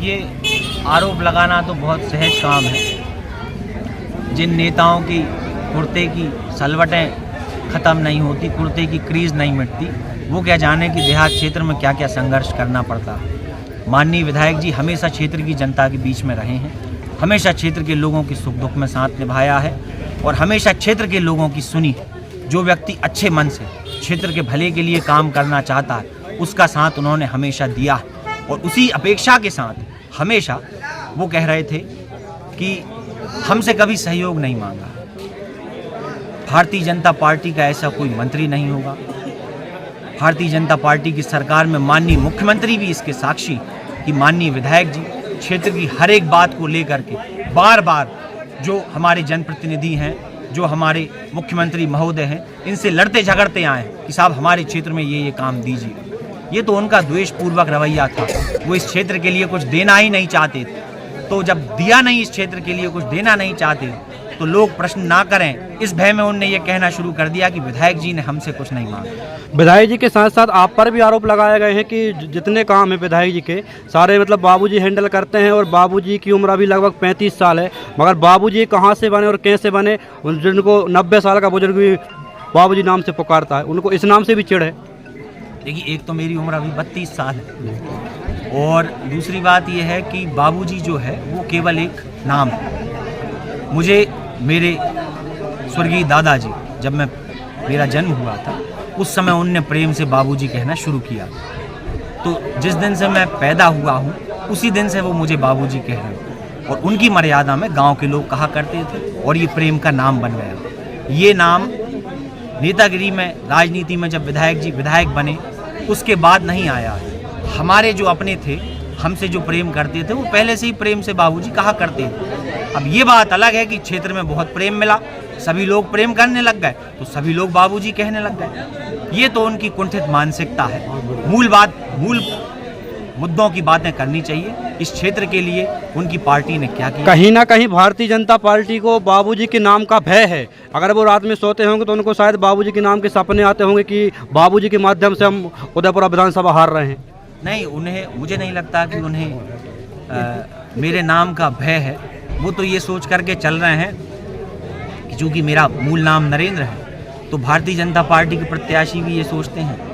देखिए, आरोप लगाना तो बहुत सहज काम है। जिन नेताओं की कुर्ते की सलवटें ख़त्म नहीं होती, कुर्ते की क्रीज नहीं मिटती, वो क्या जाने कि देहात क्षेत्र में क्या क्या संघर्ष करना पड़ता है। माननीय विधायक जी हमेशा क्षेत्र की जनता के बीच में रहे हैं, हमेशा क्षेत्र के लोगों की सुख दुख में साथ निभाया है और हमेशा क्षेत्र के लोगों की सुनी। जो व्यक्ति अच्छे मन से क्षेत्र के भले के लिए काम करना चाहता है, उसका साथ उन्होंने हमेशा दिया है और उसी अपेक्षा के साथ हमेशा वो कह रहे थे कि हमसे कभी सहयोग नहीं मांगा। भारतीय जनता पार्टी का ऐसा कोई मंत्री नहीं होगा। भारतीय जनता पार्टी की सरकार में माननीय मुख्यमंत्री भी इसके साक्षी कि माननीय विधायक जी क्षेत्र की हर एक बात को लेकर के बार बार जो हमारे जनप्रतिनिधि हैं, जो हमारे मुख्यमंत्री महोदय हैं, इनसे लड़ते झगड़ते आए हैं कि साहब हमारे क्षेत्र में ये काम दीजिए। ये तो उनका द्वेषपूर्वक रवैया था। वो इस क्षेत्र के लिए कुछ देना ही नहीं चाहते थे। तो जब दिया नहीं, इस क्षेत्र के लिए कुछ देना नहीं चाहते, तो लोग प्रश्न ना करें इस भय में उनने ये कहना शुरू कर दिया कि विधायक जी ने हमसे कुछ नहीं मांगा। विधायक जी के साथ साथ आप पर भी आरोप लगाए गए हैं कि जितने काम है विधायक जी के सारे मतलब बाबूजी हैंडल करते हैं और बाबूजी की उम्र अभी लगभग 35 साल है, मगर बाबूजी कहाँ से बने और कैसे बने, जिनको 90 साल का बुजुर्ग भी बाबूजी नाम से पुकारता है, उनको इस नाम से भी चिढ़ है। देखिए, एक तो मेरी उम्र अभी 32 साल है और दूसरी बात यह है कि बाबूजी जो है वो केवल एक नाम है। मुझे मेरे स्वर्गीय दादाजी, जब मेरा जन्म हुआ था, उस समय उनने प्रेम से बाबूजी कहना शुरू किया। तो जिस दिन से मैं पैदा हुआ हूँ उसी दिन से वो मुझे बाबूजी कह रहे हैं और उनकी मर्यादा में गांव के लोग कहा करते थे और ये प्रेम का नाम बन गया। ये नाम नेतागिरी में, राजनीति में जब विधायक जी विधायक बने उसके बाद नहीं आया। हमारे जो अपने थे, हमसे जो प्रेम करते थे, वो पहले से ही प्रेम से बाबूजी कहा करते थे। अब ये बात अलग है कि क्षेत्र में बहुत प्रेम मिला, सभी लोग प्रेम करने लग गए तो सभी लोग बाबूजी कहने लग गए। ये तो उनकी कुंठित मानसिकता है। मूल मुद्दों की बातें करनी चाहिए। इस क्षेत्र के लिए उनकी पार्टी ने क्या किया। कहीं ना कहीं भारतीय जनता पार्टी को बाबूजी के नाम का भय है। अगर वो रात में सोते होंगे तो उनको शायद बाबूजी के नाम के सपने आते होंगे कि बाबूजी के माध्यम से हम उदयपुरा विधानसभा हार रहे हैं। नहीं, मुझे नहीं लगता कि उन्हें मेरे नाम का भय है। वो तो ये सोच करके चल रहे हैं कि चूँकि मेरा मूल नाम नरेंद्र है तो भारतीय जनता पार्टी के प्रत्याशी भी ये सोचते हैं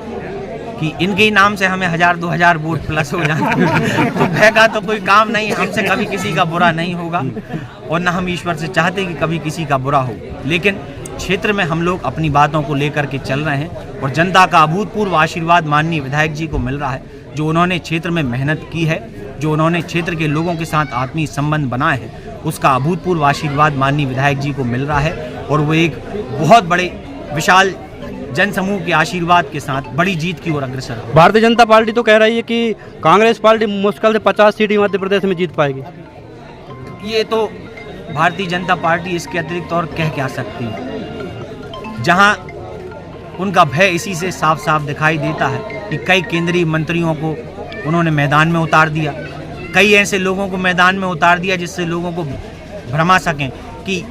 कि इनके ही नाम से हमें 1000-2000 वोट प्लस हो जाए। तो भय का तो कोई काम नहीं है। हमसे कभी किसी का बुरा नहीं होगा और न हम ईश्वर से चाहते कि कभी किसी का बुरा हो, लेकिन क्षेत्र में हम लोग अपनी बातों को लेकर के चल रहे हैं और जनता का अभूतपूर्व आशीर्वाद माननीय विधायक जी को मिल रहा है। जो उन्होंने क्षेत्र में मेहनत की है, जो उन्होंने क्षेत्र के लोगों के साथ आत्मीय संबंध बनाए हैं, उसका अभूतपूर्व आशीर्वाद माननीय विधायक जी को मिल रहा है और वो एक बहुत बड़े विशाल जनसमूह के आशीर्वाद के साथ बड़ी जीत की ओर अग्रसर है। भारतीय जनता पार्टी तो कह रही है कि कांग्रेस पार्टी मुश्किल से 50 सीटें मध्य प्रदेश में जीत पाएगी। ये तो भारतीय जनता पार्टी इसके अतिरिक्त और कह क्या सकती है। जहां उनका भय इसी से साफ साफ दिखाई देता है कि कई केंद्रीय मंत्रियों को उन्होंने मैदान में उतार दिया, कई ऐसे लोगों को मैदान में उतार दिया जिससे लोगों को भरमा सकें कि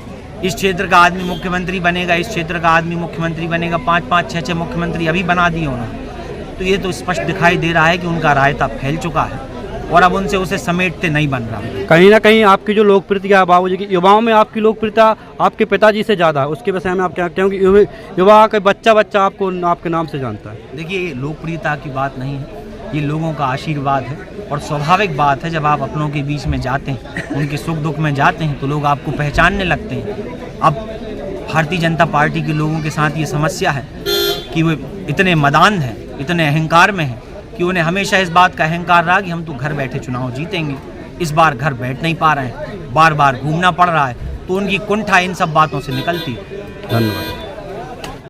इस क्षेत्र का आदमी मुख्यमंत्री बनेगा, इस क्षेत्र का आदमी मुख्यमंत्री बनेगा। 5-5, 6-6 मुख्यमंत्री अभी बना दिए उन्होंने। तो ये तो स्पष्ट दिखाई दे रहा है कि उनका रायता फैल चुका है और अब उनसे उसे समेटते नहीं बन रहा। कहीं ना कहीं आपकी जो लोकप्रियता है बाबूजी की, युवाओं में आपकी लोकप्रियता आपके पिताजी से ज़्यादा है। उसके विषय में आप क्या, क्योंकि युवा का बच्चा आपको आपके नाम से जानता है। देखिए, लोकप्रियता की बात नहीं है, ये लोगों का आशीर्वाद है और स्वाभाविक बात है जब आप अपनों के बीच में जाते हैं, उनके सुख दुख में जाते हैं तो लोग आपको पहचानने लगते हैं। अब भारतीय जनता पार्टी के लोगों के साथ ये समस्या है कि वो इतने मदान हैं, इतने अहंकार में हैं कि उन्हें हमेशा इस बात का अहंकार रहा कि हम तो घर बैठे चुनाव जीतेंगे। इस बार घर बैठ नहीं पा रहे हैं, बार बार घूमना पड़ रहा है, तो उनकी कुंठा इन सब बातों से निकलती है। धन्यवाद।